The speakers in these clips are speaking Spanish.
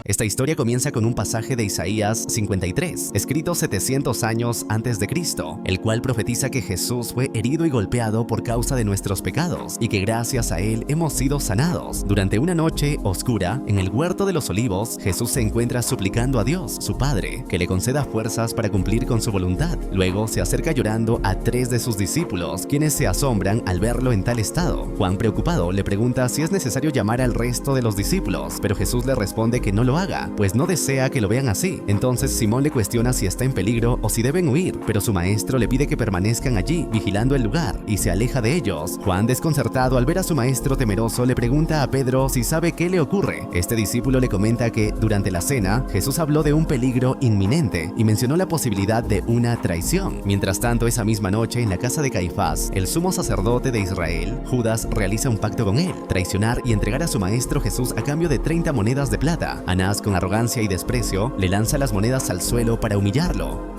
Esta historia comienza con un pasaje de Isaías 53, escrito 700 años antes de Cristo, el cual profetiza que Jesús fue herido y golpeado por causa de nuestros pecados y que gracias a él hemos sido sanados. Durante una noche oscura, en el huerto de los olivos, Jesús se encuentra suplicando a Dios, su Padre, que le conceda fuerzas para cumplir con su voluntad. Luego se acerca llorando a 3 de sus discípulos, quienes se asombran al verlo en tal estado. Juan, preocupado, le pregunta si es necesario llamar al resto de los discípulos, pero Jesús le responde que no lo haga, pues no desea que lo vean así. Entonces Simón le cuestiona si está en peligro o si deben huir, pero su maestro le pide que permanezcan allí, vigilando el lugar, y se aleja de ellos. Juan, desconcertado al ver a su maestro temeroso, le pregunta a Pedro si sabe qué le ocurre. Este discípulo le comenta que durante la cena, Jesús habló de un peligro inminente y mencionó la posibilidad de una traición. Mientras tanto, esa misma noche, en la casa de Caifás, el sumo sacerdote de Israel, Judas realiza un pacto con él, traicionar y entregar a su maestro Jesús a cambio de 30 monedas de plata. Anás, con arrogancia y desprecio, le lanza las monedas al suelo para humillarlo.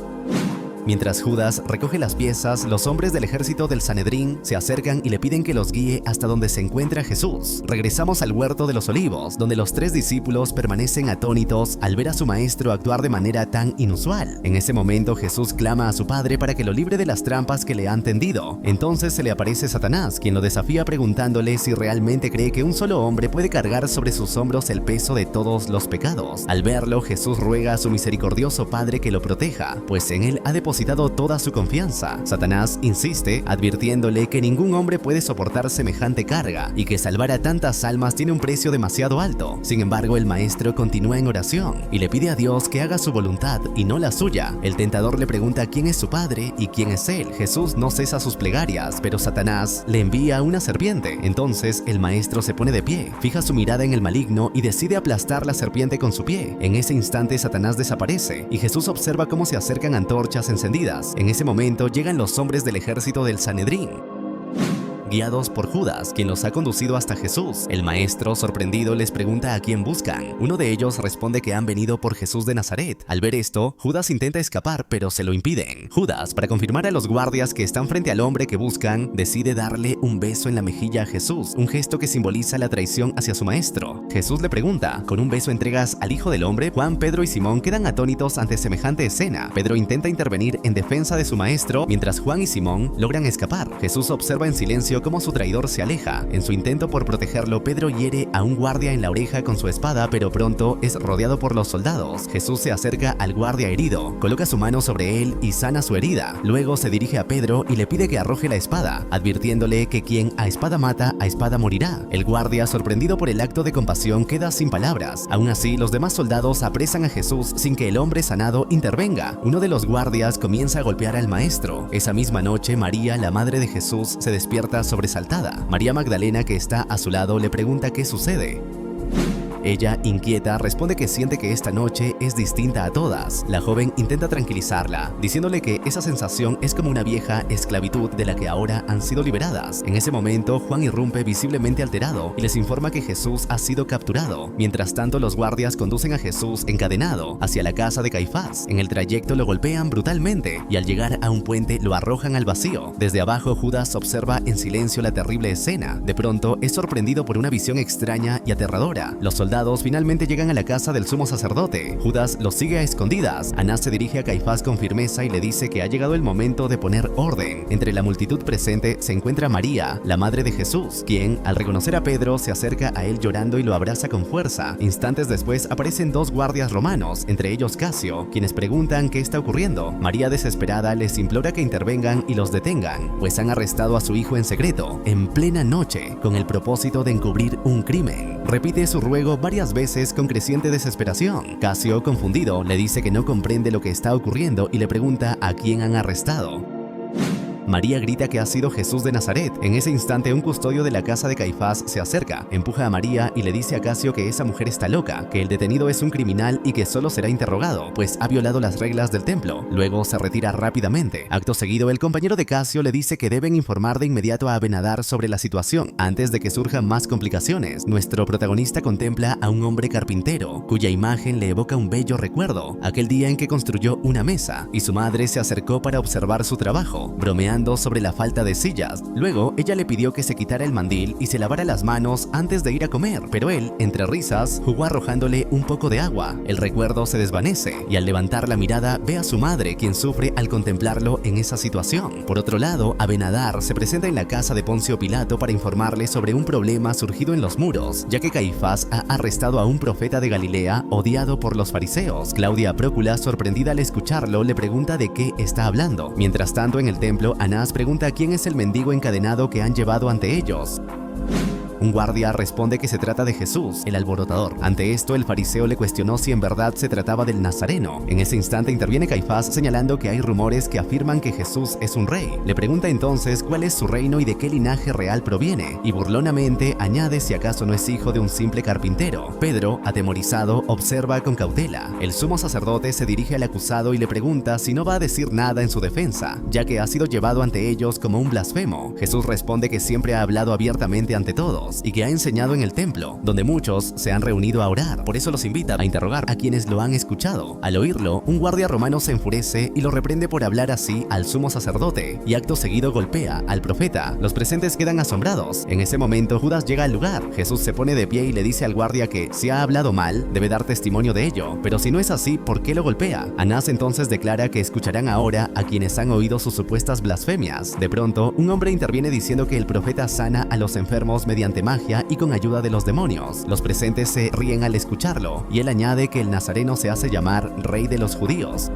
Mientras Judas recoge las piezas, los hombres del ejército del Sanedrín se acercan y le piden que los guíe hasta donde se encuentra Jesús. Regresamos al huerto de los olivos, donde los 3 discípulos permanecen atónitos al ver a su maestro actuar de manera tan inusual. En ese momento Jesús clama a su Padre para que lo libre de las trampas que le han tendido. Entonces se le aparece Satanás, quien lo desafía preguntándole si realmente cree que un solo hombre puede cargar sobre sus hombros el peso de todos los pecados. Al verlo, Jesús ruega a su misericordioso Padre que lo proteja, pues en él ha depositado toda su confianza. Satanás insiste, advirtiéndole que ningún hombre puede soportar semejante carga y que salvar a tantas almas tiene un precio demasiado alto. Sin embargo, el maestro continúa en oración y le pide a Dios que haga su voluntad y no la suya. El tentador le pregunta quién es su padre y quién es él. Jesús no cesa sus plegarias, pero Satanás le envía una serpiente. Entonces el maestro se pone de pie, fija su mirada en el maligno y decide aplastar la serpiente con su pie. En ese instante Satanás desaparece y Jesús observa cómo se acercan antorchas encendidas. En ese momento llegan los hombres del ejército del Sanedrín, guiados por Judas, quien los ha conducido hasta Jesús. El maestro, sorprendido, les pregunta a quién buscan. Uno de ellos responde que han venido por Jesús de Nazaret. Al ver esto, Judas intenta escapar, pero se lo impiden. Judas, para confirmar a los guardias que están frente al hombre que buscan, decide darle un beso en la mejilla a Jesús, un gesto que simboliza la traición hacia su maestro. Jesús le pregunta, ¿con un beso entregas al Hijo del Hombre? Juan, Pedro y Simón quedan atónitos ante semejante escena. Pedro intenta intervenir en defensa de su maestro, mientras Juan y Simón logran escapar. Jesús observa en silencio cómo su traidor se aleja. En su intento por protegerlo, Pedro hiere a un guardia en la oreja con su espada, pero pronto es rodeado por los soldados. Jesús se acerca al guardia herido, coloca su mano sobre él y sana su herida. Luego se dirige a Pedro y le pide que arroje la espada, advirtiéndole que quien a espada mata, a espada morirá. El guardia, sorprendido por el acto de compasión, queda sin palabras. Aún así, los demás soldados apresan a Jesús sin que el hombre sanado intervenga. Uno de los guardias comienza a golpear al maestro. Esa misma noche, María, la madre de Jesús, se despierta sobresaltada. María Magdalena, que está a su lado, le pregunta qué sucede. Ella, inquieta, responde que siente que esta noche es distinta a todas. La joven intenta tranquilizarla, diciéndole que esa sensación es como una vieja esclavitud de la que ahora han sido liberadas. En ese momento, Juan irrumpe visiblemente alterado y les informa que Jesús ha sido capturado. Mientras tanto, los guardias conducen a Jesús encadenado hacia la casa de Caifás. En el trayecto lo golpean brutalmente y al llegar a un puente lo arrojan al vacío. Desde abajo, Judas observa en silencio la terrible escena. De pronto, es sorprendido por una visión extraña y aterradora. Los soldados finalmente llegan a la casa del sumo sacerdote. Judas los sigue a escondidas. Anás se dirige a Caifás con firmeza y le dice que ha llegado el momento de poner orden. Entre la multitud presente se encuentra María, la madre de Jesús, quien, al reconocer a Pedro, se acerca a él llorando y lo abraza con fuerza. Instantes después aparecen 2 guardias romanos, entre ellos Casio, quienes preguntan qué está ocurriendo. María, desesperada, les implora que intervengan y los detengan, pues han arrestado a su hijo en secreto, en plena noche, con el propósito de encubrir un crimen. Repite su ruego varias veces con creciente desesperación. Casio, confundido, le dice que no comprende lo que está ocurriendo y le pregunta a quién han arrestado. María grita que ha sido Jesús de Nazaret. En ese instante, un custodio de la casa de Caifás se acerca, empuja a María y le dice a Casio que esa mujer está loca, que el detenido es un criminal y que solo será interrogado, pues ha violado las reglas del templo. Luego se retira rápidamente. Acto seguido, el compañero de Casio le dice que deben informar de inmediato a Abinadar sobre la situación, antes de que surjan más complicaciones. Nuestro protagonista contempla a un hombre carpintero, cuya imagen le evoca un bello recuerdo, aquel día en que construyó una mesa, y su madre se acercó para observar su trabajo. Bromeando opinando sobre la falta de sillas. Luego, ella le pidió que se quitara el mandil y se lavara las manos antes de ir a comer, pero él, entre risas, jugó arrojándole un poco de agua. El recuerdo se desvanece y al levantar la mirada ve a su madre, quien sufre al contemplarlo en esa situación. Por otro lado, Abenadar se presenta en la casa de Poncio Pilato para informarle sobre un problema surgido en los muros, ya que Caifás ha arrestado a un profeta de Galilea odiado por los fariseos. Claudia Prócula, sorprendida al escucharlo, le pregunta de qué está hablando. Mientras tanto, en el templo, Anás pregunta quién es el mendigo encadenado que han llevado ante ellos. Un guardia responde que se trata de Jesús, el alborotador. Ante esto, el fariseo le cuestionó si en verdad se trataba del Nazareno. En ese instante interviene Caifás señalando que hay rumores que afirman que Jesús es un rey. Le pregunta entonces cuál es su reino y de qué linaje real proviene, y burlonamente añade si acaso no es hijo de un simple carpintero. Pedro, atemorizado, observa con cautela. El sumo sacerdote se dirige al acusado y le pregunta si no va a decir nada en su defensa, ya que ha sido llevado ante ellos como un blasfemo. Jesús responde que siempre ha hablado abiertamente ante todos y que ha enseñado en el templo, donde muchos se han reunido a orar. Por eso los invita a interrogar a quienes lo han escuchado. Al oírlo, un guardia romano se enfurece y lo reprende por hablar así al sumo sacerdote, y acto seguido golpea al profeta. Los presentes quedan asombrados. En ese momento, Judas llega al lugar. Jesús se pone de pie y le dice al guardia que si ha hablado mal, debe dar testimonio de ello, pero si no es así, ¿por qué lo golpea? Anás entonces declara que escucharán ahora a quienes han oído sus supuestas blasfemias. De pronto, un hombre interviene diciendo que el profeta sana a los enfermos mediante magia y con ayuda de los demonios. Los presentes se ríen al escucharlo, y él añade que el nazareno se hace llamar Rey de los Judíos.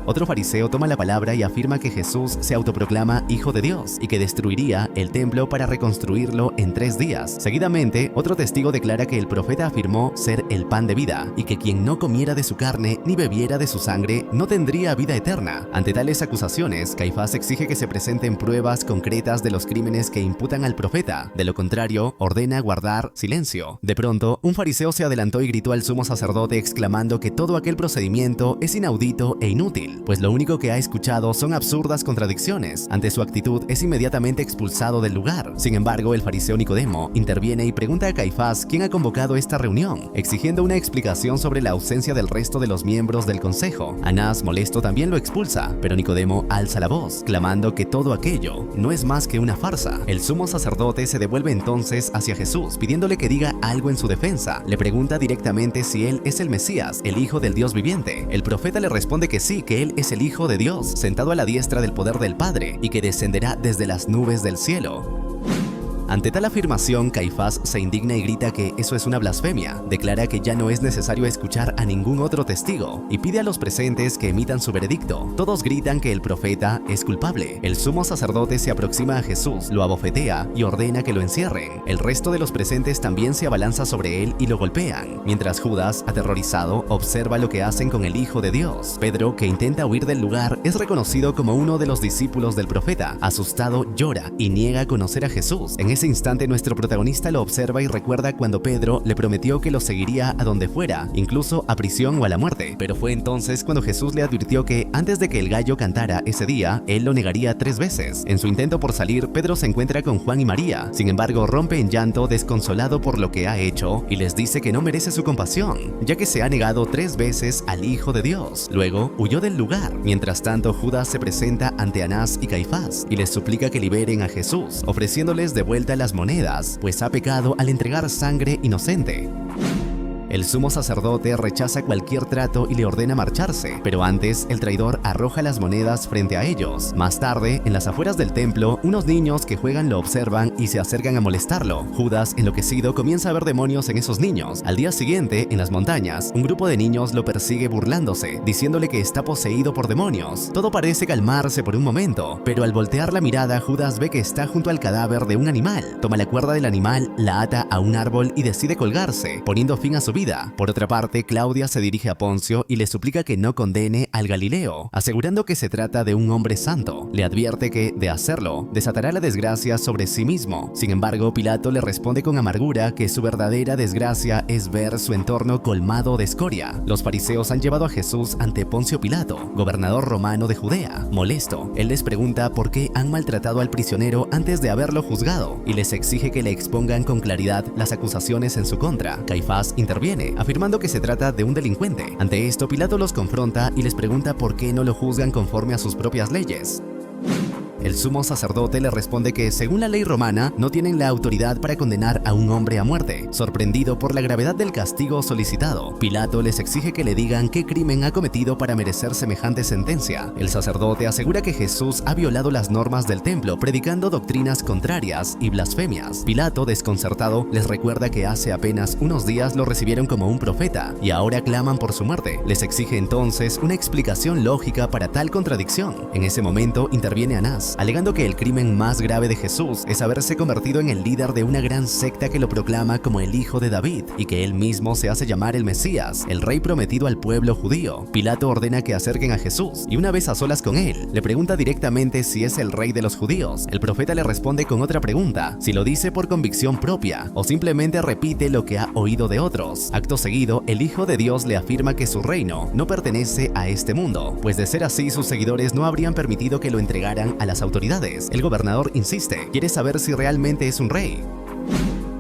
Otro fariseo toma la palabra y afirma que Jesús se autoproclama Hijo de Dios y que destruiría el templo para reconstruirlo en 3 días. Seguidamente, otro testigo declara que el profeta afirmó ser el pan de vida y que quien no comiera de su carne ni bebiera de su sangre no tendría vida eterna. Ante tales acusaciones, Caifás exige que se presenten pruebas concretas de los crímenes que imputan al profeta. De lo contrario, ordena guardar silencio. De pronto, un fariseo se adelantó y gritó al sumo sacerdote exclamando que todo aquel procedimiento es inaudito e inútil, pues lo único que ha escuchado son absurdas contradicciones. Ante su actitud, es inmediatamente expulsado del lugar. Sin embargo, el fariseo Nicodemo interviene y pregunta a Caifás quién ha convocado esta reunión, exigiendo una explicación sobre la ausencia del resto de los miembros del consejo. Anás, molesto, también lo expulsa, pero Nicodemo alza la voz, clamando que todo aquello no es más que una farsa. El sumo sacerdote se devuelve entonces hacia Jesús, pidiéndole que diga algo en su defensa. Le pregunta directamente si él es el Mesías, el Hijo del Dios viviente. El profeta le responde que sí, que él es el Hijo de Dios, sentado a la diestra del poder del Padre, y que descenderá desde las nubes del cielo. Ante tal afirmación, Caifás se indigna y grita que eso es una blasfemia. Declara que ya no es necesario escuchar a ningún otro testigo y pide a los presentes que emitan su veredicto. Todos gritan que el profeta es culpable. El sumo sacerdote se aproxima a Jesús, lo abofetea y ordena que lo encierren. El resto de los presentes también se abalanza sobre él y lo golpean, mientras Judas, aterrorizado, observa lo que hacen con el Hijo de Dios. Pedro, que intenta huir del lugar, es reconocido como uno de los discípulos del profeta. Asustado, llora y niega conocer a Jesús. En ese instante, nuestro protagonista lo observa y recuerda cuando Pedro le prometió que lo seguiría a donde fuera, incluso a prisión o a la muerte. Pero fue entonces cuando Jesús le advirtió que antes de que el gallo cantara ese día, él lo negaría 3 veces. En su intento por salir, Pedro se encuentra con Juan y María. Sin embargo, rompe en llanto, desconsolado por lo que ha hecho, y les dice que no merece su compasión, ya que se ha negado 3 veces al Hijo de Dios. Luego, huyó del lugar. Mientras tanto, Judas se presenta ante Anás y Caifás y les suplica que liberen a Jesús, ofreciéndoles de vuelta las monedas, pues ha pecado al entregar sangre inocente. El sumo sacerdote rechaza cualquier trato y le ordena marcharse, pero antes el traidor arroja las monedas frente a ellos. Más tarde, en las afueras del templo, unos niños que juegan lo observan y se acercan a molestarlo. Judas, enloquecido, comienza a ver demonios en esos niños. Al día siguiente, en las montañas, un grupo de niños lo persigue burlándose, diciéndole que está poseído por demonios. Todo parece calmarse por un momento, pero al voltear la mirada, Judas ve que está junto al cadáver de un animal. Toma la cuerda del animal, la ata a un árbol y decide colgarse, poniendo fin a su vida. Por otra parte, Claudia se dirige a Poncio y le suplica que no condene al Galileo, asegurando que se trata de un hombre santo. Le advierte que, de hacerlo, desatará la desgracia sobre sí mismo. Sin embargo, Pilato le responde con amargura que su verdadera desgracia es ver su entorno colmado de escoria. Los fariseos han llevado a Jesús ante Poncio Pilato, gobernador romano de Judea. Molesto, él les pregunta por qué han maltratado al prisionero antes de haberlo juzgado y les exige que le expongan con claridad las acusaciones en su contra. Caifás interviene, afirmando que se trata de un delincuente. Ante esto, Pilato los confronta y les pregunta por qué no lo juzgan conforme a sus propias leyes. El sumo sacerdote le responde que, según la ley romana, no tienen la autoridad para condenar a un hombre a muerte. Sorprendido por la gravedad del castigo solicitado, Pilato les exige que le digan qué crimen ha cometido para merecer semejante sentencia. El sacerdote asegura que Jesús ha violado las normas del templo, predicando doctrinas contrarias y blasfemias. Pilato, desconcertado, les recuerda que hace apenas unos días lo recibieron como un profeta y ahora claman por su muerte. Les exige entonces una explicación lógica para tal contradicción. En ese momento interviene Anás, alegando que el crimen más grave de Jesús es haberse convertido en el líder de una gran secta que lo proclama como el hijo de David y que él mismo se hace llamar el Mesías, el rey prometido al pueblo judío. Pilato ordena que acerquen a Jesús y, una vez a solas con él, le pregunta directamente si es el rey de los judíos. El profeta le responde con otra pregunta, si lo dice por convicción propia o simplemente repite lo que ha oído de otros. Acto seguido, el Hijo de Dios le afirma que su reino no pertenece a este mundo, pues de ser así sus seguidores no habrían permitido que lo entregaran a las autoridades. El gobernador insiste, quiere saber si realmente es un rey.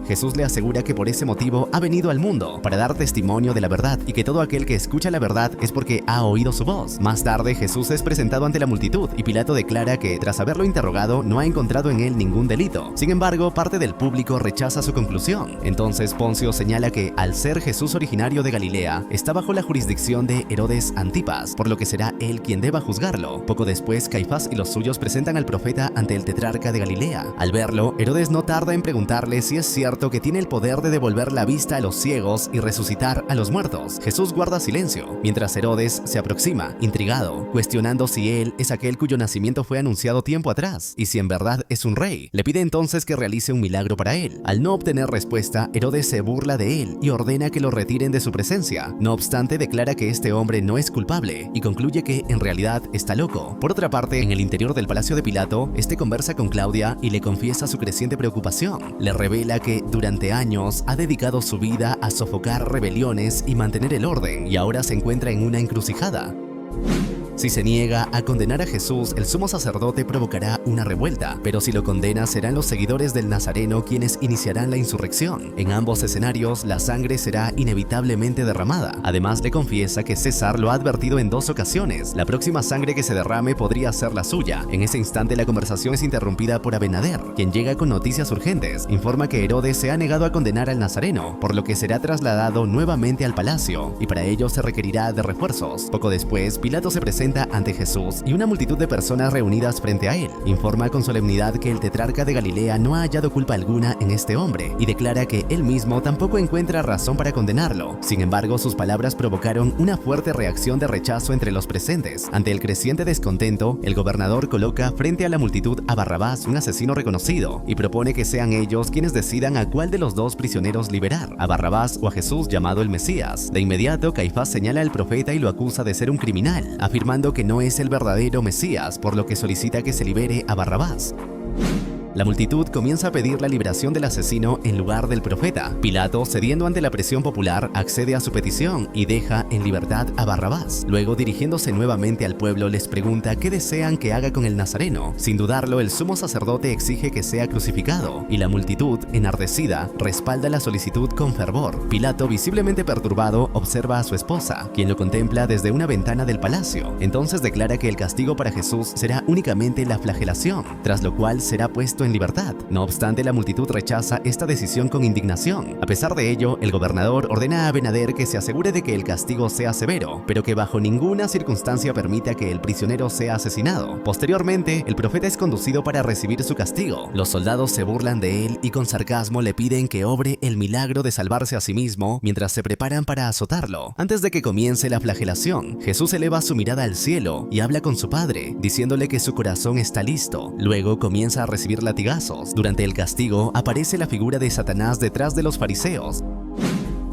Jesús le asegura que por ese motivo ha venido al mundo, para dar testimonio de la verdad, y que todo aquel que escucha la verdad es porque ha oído su voz. Más tarde, Jesús es presentado ante la multitud y Pilato declara que, tras haberlo interrogado, no ha encontrado en él ningún delito. Sin embargo, parte del público rechaza su conclusión. Entonces Poncio señala que, al ser Jesús originario de Galilea, está bajo la jurisdicción de Herodes Antipas, por lo que será él quien deba juzgarlo. Poco después, Caifás y los suyos presentan al profeta ante el tetrarca de Galilea. Al verlo, Herodes no tarda en preguntarle si es cierto que tiene el poder de devolver la vista a los ciegos y resucitar a los muertos. Jesús guarda silencio, mientras Herodes se aproxima, intrigado, cuestionando si él es aquel cuyo nacimiento fue anunciado tiempo atrás, y si en verdad es un rey. Le pide entonces que realice un milagro para él. Al no obtener respuesta, Herodes se burla de él y ordena que lo retiren de su presencia. No obstante, declara que este hombre no es culpable y concluye que en realidad está loco. Por otra parte, en el interior del palacio de Pilato, este conversa con Claudia y le confiesa su creciente preocupación. Le revela que durante años ha dedicado su vida a sofocar rebeliones y mantener el orden, y ahora se encuentra en una encrucijada. Si se niega a condenar a Jesús, el sumo sacerdote provocará una revuelta, pero si lo condena serán los seguidores del Nazareno quienes iniciarán la insurrección. En ambos escenarios, la sangre será inevitablemente derramada. Además, le confiesa que César lo ha advertido en 2 ocasiones. La próxima sangre que se derrame podría ser la suya. En ese instante, la conversación es interrumpida por Abenader, quien llega con noticias urgentes. Informa que Herodes se ha negado a condenar al Nazareno, por lo que será trasladado nuevamente al palacio, y para ello se requerirá de refuerzos. Poco después, Pilato se presenta ante Jesús y una multitud de personas reunidas frente a él. Informa con solemnidad que el tetrarca de Galilea no ha hallado culpa alguna en este hombre y declara que él mismo tampoco encuentra razón para condenarlo. Sin embargo, sus palabras provocaron una fuerte reacción de rechazo entre los presentes. Ante el creciente descontento, el gobernador coloca frente a la multitud a Barrabás, un asesino reconocido, y propone que sean ellos quienes decidan a cuál de los 2 prisioneros liberar, a Barrabás o a Jesús llamado el Mesías. De inmediato, Caifás señala al profeta y lo acusa de ser un criminal, afirmando que no es el verdadero Mesías, por lo que solicita que se libere a Barrabás. La multitud comienza a pedir la liberación del asesino en lugar del profeta. Pilato, cediendo ante la presión popular, accede a su petición y deja en libertad a Barrabás. Luego, dirigiéndose nuevamente al pueblo, les pregunta qué desean que haga con el Nazareno. Sin dudarlo, el sumo sacerdote exige que sea crucificado, y la multitud, enardecida, respalda la solicitud con fervor. Pilato, visiblemente perturbado, observa a su esposa, quien lo contempla desde una ventana del palacio. Entonces declara que el castigo para Jesús será únicamente la flagelación, tras lo cual será puesto en libertad. No obstante, la multitud rechaza esta decisión con indignación. A pesar de ello, el gobernador ordena a Abenader que se asegure de que el castigo sea severo, pero que bajo ninguna circunstancia permita que el prisionero sea asesinado. Posteriormente, el profeta es conducido para recibir su castigo. Los soldados se burlan de él y con sarcasmo le piden que obre el milagro de salvarse a sí mismo mientras se preparan para azotarlo. Antes de que comience la flagelación, Jesús eleva su mirada al cielo y habla con su Padre, diciéndole que su corazón está listo. Luego comienza a recibir latigazos. Durante el castigo aparece la figura de Satanás detrás de los fariseos,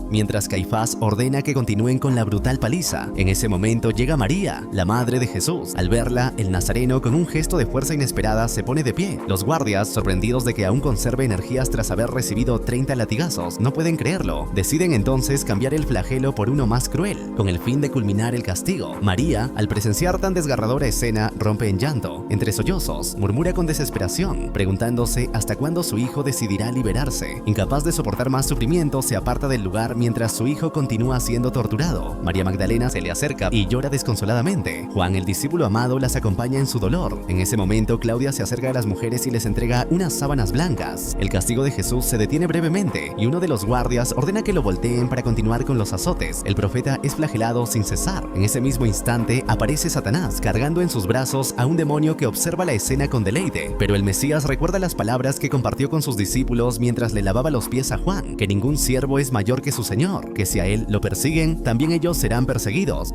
mientras Caifás ordena que continúen con la brutal paliza. En ese momento llega María, la madre de Jesús. Al verla, el nazareno, con un gesto de fuerza inesperada, se pone de pie. Los guardias, sorprendidos de que aún conserve energías tras haber recibido 30 latigazos, no pueden creerlo. Deciden entonces cambiar el flagelo por uno más cruel, con el fin de culminar el castigo. María, al presenciar tan desgarradora escena, rompe en llanto. Entre sollozos, murmura con desesperación, preguntándose hasta cuándo su hijo decidirá liberarse. Incapaz de soportar más sufrimiento, se aparta del lugar mientras su hijo continúa siendo torturado. María Magdalena se le acerca y llora desconsoladamente. Juan, el discípulo amado, las acompaña en su dolor. En ese momento, Claudia se acerca a las mujeres y les entrega unas sábanas blancas. El castigo de Jesús se detiene brevemente y uno de los guardias ordena que lo volteen para continuar con los azotes. El profeta es flagelado sin cesar. En ese mismo instante aparece Satanás cargando en sus brazos a un demonio que observa la escena con deleite. Pero el Mesías recuerda las palabras que compartió con sus discípulos mientras le lavaba los pies a Juan, que ningún siervo es mayor que su Señor, que si a él lo persiguen, también ellos serán perseguidos.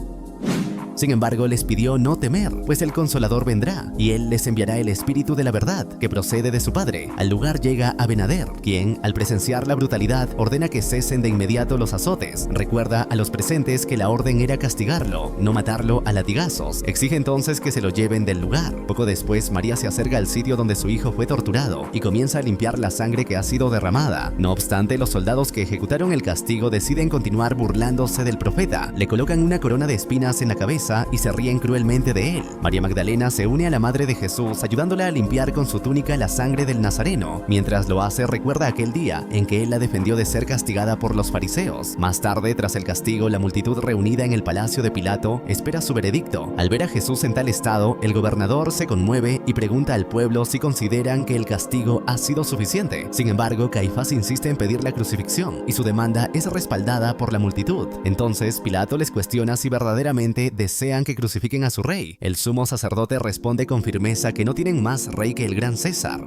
Sin embargo, les pidió no temer, pues el Consolador vendrá, y él les enviará el Espíritu de la verdad, que procede de su Padre. Al lugar llega Abenader, quien, al presenciar la brutalidad, ordena que cesen de inmediato los azotes. Recuerda a los presentes que la orden era castigarlo, no matarlo a latigazos. Exige entonces que se lo lleven del lugar. Poco después, María se acerca al sitio donde su hijo fue torturado y comienza a limpiar la sangre que ha sido derramada. No obstante, los soldados que ejecutaron el castigo deciden continuar burlándose del profeta. Le colocan una corona de espinas en la cabeza y se ríen cruelmente de él. María Magdalena se une a la madre de Jesús, ayudándola a limpiar con su túnica la sangre del Nazareno. Mientras lo hace, recuerda aquel día en que él la defendió de ser castigada por los fariseos. Más tarde, tras el castigo, la multitud reunida en el palacio de Pilato espera su veredicto. Al ver a Jesús en tal estado, el gobernador se conmueve y pregunta al pueblo si consideran que el castigo ha sido suficiente. Sin embargo, Caifás insiste en pedir la crucifixión y su demanda es respaldada por la multitud. Entonces, Pilato les cuestiona si verdaderamente desean que crucifiquen a su rey. El sumo sacerdote responde con firmeza que no tienen más rey que el gran César.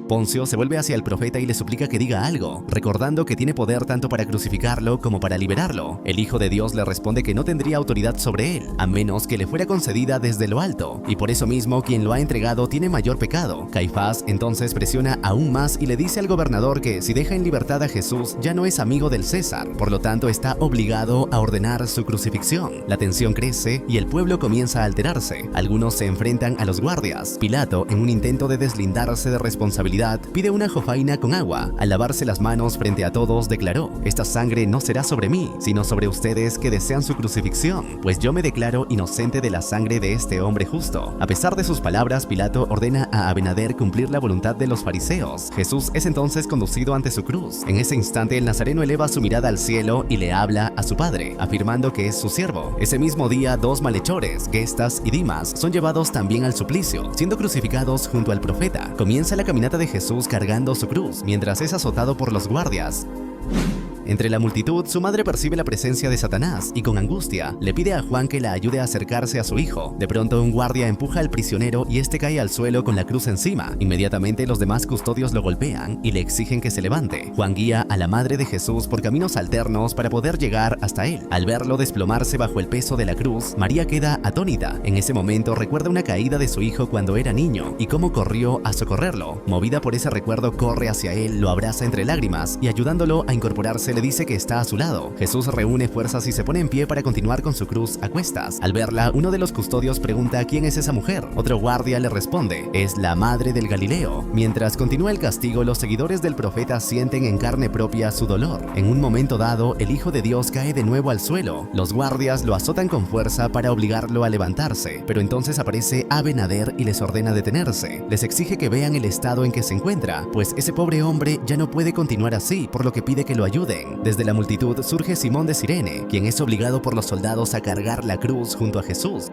Poncio se vuelve hacia el profeta y le suplica que diga algo, recordando que tiene poder tanto para crucificarlo como para liberarlo. El Hijo de Dios le responde que no tendría autoridad sobre él, a menos que le fuera concedida desde lo alto, y por eso mismo quien lo ha entregado tiene mayor pecado. Caifás entonces presiona aún más y le dice al gobernador que si deja en libertad a Jesús ya no es amigo del César, por lo tanto está obligado a ordenar su crucifixión. La tensión crece y el pueblo comienza a alterarse. Algunos se enfrentan a los guardias. Pilato, en un intento de deslindarse de responsabilidad, pide una jofaina con agua. Al lavarse las manos frente a todos, declaró: esta sangre no será sobre mí, sino sobre ustedes que desean su crucifixión, pues yo me declaro inocente de la sangre de este hombre justo. A pesar de sus palabras, Pilato ordena a Abenader cumplir la voluntad de los fariseos. Jesús es entonces conducido ante su cruz. En ese instante, el nazareno eleva su mirada al cielo y le habla a su padre, afirmando que es su siervo. Ese mismo día, dos malhechores, Gestas y Dimas, son llevados también al suplicio, siendo crucificados junto al profeta. Comienza la caminata de Jesús cargando su cruz, mientras es azotado por los guardias. Entre la multitud, su madre percibe la presencia de Satanás y con angustia le pide a Juan que la ayude a acercarse a su hijo. De pronto, un guardia empuja al prisionero y este cae al suelo con la cruz encima. Inmediatamente, los demás custodios lo golpean y le exigen que se levante. Juan guía a la madre de Jesús por caminos alternos para poder llegar hasta él. Al verlo desplomarse bajo el peso de la cruz, María queda atónita. En ese momento, recuerda una caída de su hijo cuando era niño y cómo corrió a socorrerlo. Movida por ese recuerdo, corre hacia él, lo abraza entre lágrimas y ayudándolo a incorporarse le dice que está a su lado. Jesús reúne fuerzas y se pone en pie para continuar con su cruz a cuestas. Al verla, uno de los custodios pregunta quién es esa mujer. Otro guardia le responde: es la madre del Galileo. Mientras continúa el castigo, los seguidores del profeta sienten en carne propia su dolor. En un momento dado, el Hijo de Dios cae de nuevo al suelo. Los guardias lo azotan con fuerza para obligarlo a levantarse, pero entonces aparece Abenader y les ordena detenerse. Les exige que vean el estado en que se encuentra, pues ese pobre hombre ya no puede continuar así, por lo que pide que lo ayuden. Desde la multitud surge Simón de Cirene, quien es obligado por los soldados a cargar la cruz junto a Jesús.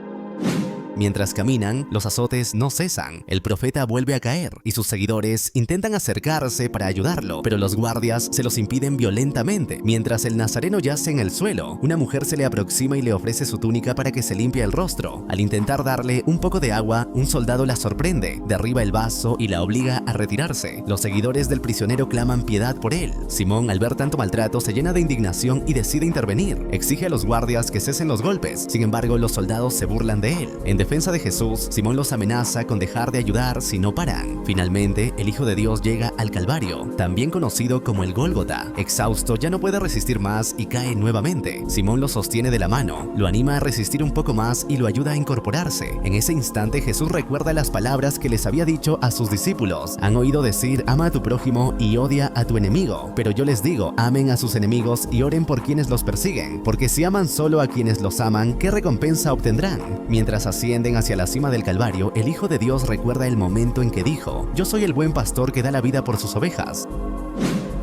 Mientras caminan, los azotes no cesan. El profeta vuelve a caer y sus seguidores intentan acercarse para ayudarlo, pero los guardias se los impiden violentamente. Mientras el nazareno yace en el suelo, una mujer se le aproxima y le ofrece su túnica para que se limpie el rostro. Al intentar darle un poco de agua, un soldado la sorprende, derriba el vaso y la obliga a retirarse. Los seguidores del prisionero claman piedad por él. Simón, al ver tanto maltrato, se llena de indignación y decide intervenir. Exige a los guardias que cesen los golpes. Sin embargo, los soldados se burlan de él. En defensa de Jesús, Simón los amenaza con dejar de ayudar si no paran. Finalmente, el Hijo de Dios llega al Calvario, también conocido como el Gólgota. Exhausto, ya no puede resistir más y cae nuevamente. Simón lo sostiene de la mano, lo anima a resistir un poco más y lo ayuda a incorporarse. En ese instante, Jesús recuerda las palabras que les había dicho a sus discípulos. Han oído decir: ama a tu prójimo y odia a tu enemigo. Pero yo les digo, amen a sus enemigos y oren por quienes los persiguen, porque si aman solo a quienes los aman, ¿qué recompensa obtendrán? Mientras ascienden hacia la cima del Calvario, el Hijo de Dios recuerda el momento en que dijo: yo soy el buen pastor que da la vida por sus ovejas.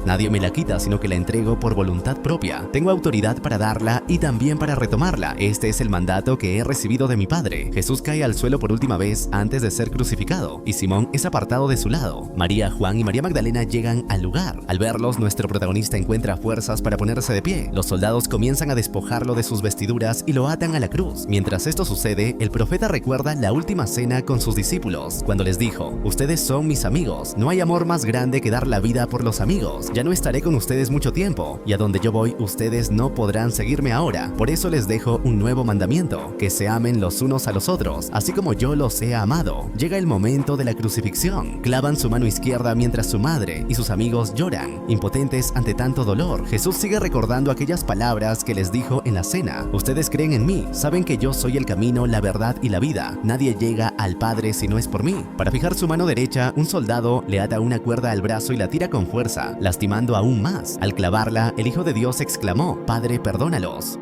Nadie me la quita, sino que la entrego por voluntad propia. Tengo autoridad para darla y también para retomarla. Este es el mandato que he recibido de mi Padre. Jesús cae al suelo por última vez antes de ser crucificado, y Simón es apartado de su lado. María, Juan y María Magdalena llegan al lugar. Al verlos, nuestro protagonista encuentra fuerzas para ponerse de pie. Los soldados comienzan a despojarlo de sus vestiduras y lo atan a la cruz. Mientras esto sucede, el profeta recuerda la última cena con sus discípulos, cuando les dijo: ustedes son mis amigos, no hay amor más grande que dar la vida por los amigos. Ya no estaré con ustedes mucho tiempo, y a donde yo voy ustedes no podrán seguirme ahora. Por eso les dejo un nuevo mandamiento, que se amen los unos a los otros, así como yo los he amado. Llega el momento de la crucifixión. Clavan su mano izquierda mientras su madre y sus amigos lloran, impotentes ante tanto dolor. Jesús sigue recordando aquellas palabras que les dijo en la cena: ustedes creen en mí, saben que yo soy el camino, la verdad y la vida. Nadie llega al Padre si no es por mí. Para fijar su mano derecha, un soldado le ata una cuerda al brazo y la tira con fuerza, lastimando aún más. Al clavarla, el Hijo de Dios exclamó: Padre, perdónalos.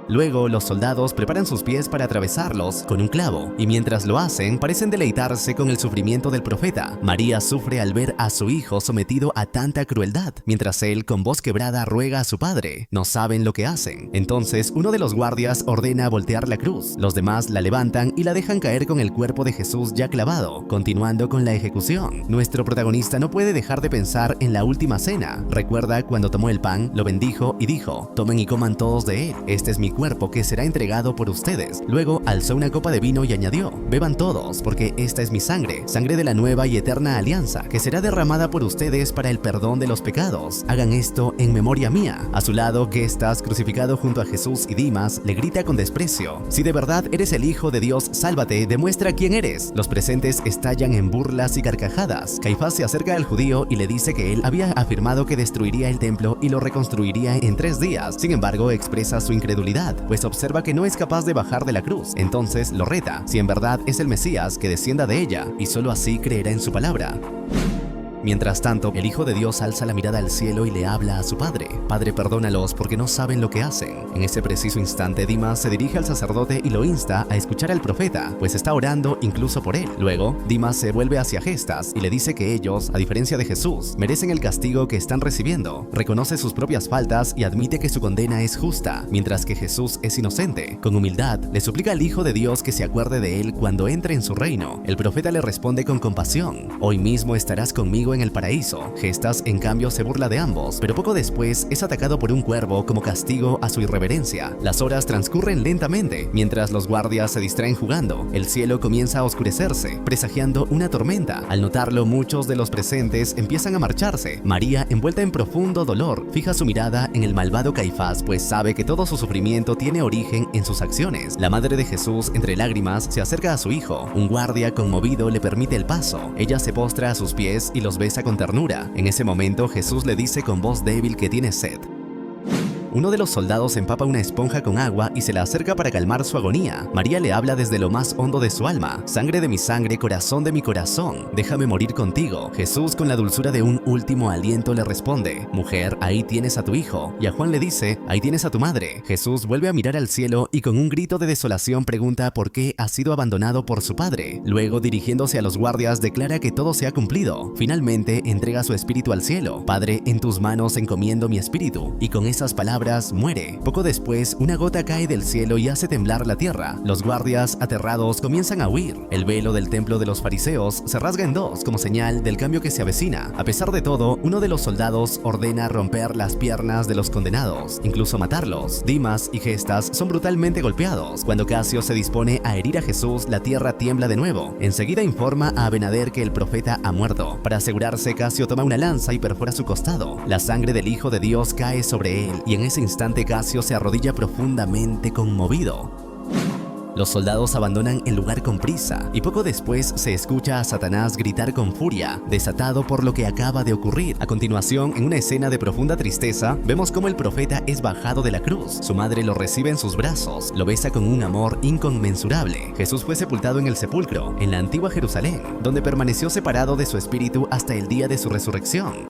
Luego, los soldados preparan sus pies para atravesarlos con un clavo, y mientras lo hacen, parecen deleitarse con el sufrimiento del profeta. María sufre al ver a su hijo sometido a tanta crueldad, mientras él, con voz quebrada, ruega a su padre. No saben lo que hacen. Entonces, uno de los guardias ordena voltear la cruz. Los demás la levantan y la dejan caer con el cuerpo de Jesús ya clavado, continuando con la ejecución. Nuestro protagonista no puede dejar de pensar en la última cena. Recuerda cuando tomó el pan, lo bendijo y dijo: tomen y coman todos de él. Este es mi cuerpo que será entregado por ustedes. Luego alzó una copa de vino y añadió: beban todos, porque esta es mi sangre, sangre de la nueva y eterna alianza, que será derramada por ustedes para el perdón de los pecados. Hagan esto en memoria mía. A su lado, Gestas, crucificado junto a Jesús, y Dimas le grita con desprecio: si de verdad eres el Hijo de Dios, sálvate, demuestra quién eres. Los presentes estallan en burlas y carcajadas. Caifás se acerca al judío y le dice que él había afirmado que destruiría el templo y lo reconstruiría en 3 días. Sin embargo, expresa su incredulidad, pues observa que no es capaz de bajar de la cruz. Entonces lo reta: si en verdad es el Mesías, que descienda de ella, y solo así creerá en su palabra. Mientras tanto, el Hijo de Dios alza la mirada al cielo y le habla a su Padre: Padre, perdónalos porque no saben lo que hacen. En ese preciso instante, Dimas se dirige al sacerdote y lo insta a escuchar al profeta, pues está orando incluso por él. Luego, Dimas se vuelve hacia Gestas y le dice que ellos, a diferencia de Jesús, merecen el castigo que están recibiendo. Reconoce sus propias faltas y admite que su condena es justa, mientras que Jesús es inocente. Con humildad, le suplica al Hijo de Dios que se acuerde de él cuando entre en su reino. El profeta le responde con compasión: hoy mismo estarás conmigo en el paraíso. Gestas, en cambio, se burla de ambos, pero poco después es atacado por un cuervo como castigo a su irreverencia. Las horas transcurren lentamente, mientras los guardias se distraen jugando. El cielo comienza a oscurecerse, presagiando una tormenta. Al notarlo, muchos de los presentes empiezan a marcharse. María, envuelta en profundo dolor, fija su mirada en el malvado Caifás, pues sabe que todo su sufrimiento tiene origen en sus acciones. La madre de Jesús, entre lágrimas, se acerca a su hijo. Un guardia conmovido le permite el paso. Ella se postra a sus pies y los besa con ternura. En ese momento, Jesús le dice con voz débil que tiene sed. Uno de los soldados empapa una esponja con agua y se la acerca para calmar su agonía. María le habla desde lo más hondo de su alma: sangre de mi sangre, corazón de mi corazón, déjame morir contigo. Jesús, con la dulzura de un último aliento, le responde: mujer, ahí tienes a tu hijo. Y a Juan le dice: ahí tienes a tu madre. Jesús vuelve a mirar al cielo y con un grito de desolación pregunta por qué ha sido abandonado por su padre. Luego, dirigiéndose a los guardias, declara que todo se ha cumplido. Finalmente, entrega su espíritu al cielo: Padre, en tus manos encomiendo mi espíritu. Y con esas palabras muere. Poco después, una gota cae del cielo y hace temblar la tierra. Los guardias, aterrados, comienzan a huir. El velo del templo de los fariseos se rasga en dos como señal del cambio que se avecina. A pesar de todo, uno de los soldados ordena romper las piernas de los condenados, incluso matarlos. Dimas y Gestas son brutalmente golpeados. Cuando Casio se dispone a herir a Jesús, la tierra tiembla de nuevo. Enseguida informa a Abenader que el profeta ha muerto. Para asegurarse, Casio toma una lanza y perfora su costado. La sangre del Hijo de Dios cae sobre él, y en ese instante Casio se arrodilla profundamente conmovido. Los soldados abandonan el lugar con prisa, y poco después se escucha a Satanás gritar con furia, desatado por lo que acaba de ocurrir. A continuación, en una escena de profunda tristeza, vemos cómo el profeta es bajado de la cruz. Su madre lo recibe en sus brazos, lo besa con un amor inconmensurable. Jesús fue sepultado en el sepulcro, en la antigua Jerusalén, donde permaneció separado de su espíritu hasta el día de su resurrección.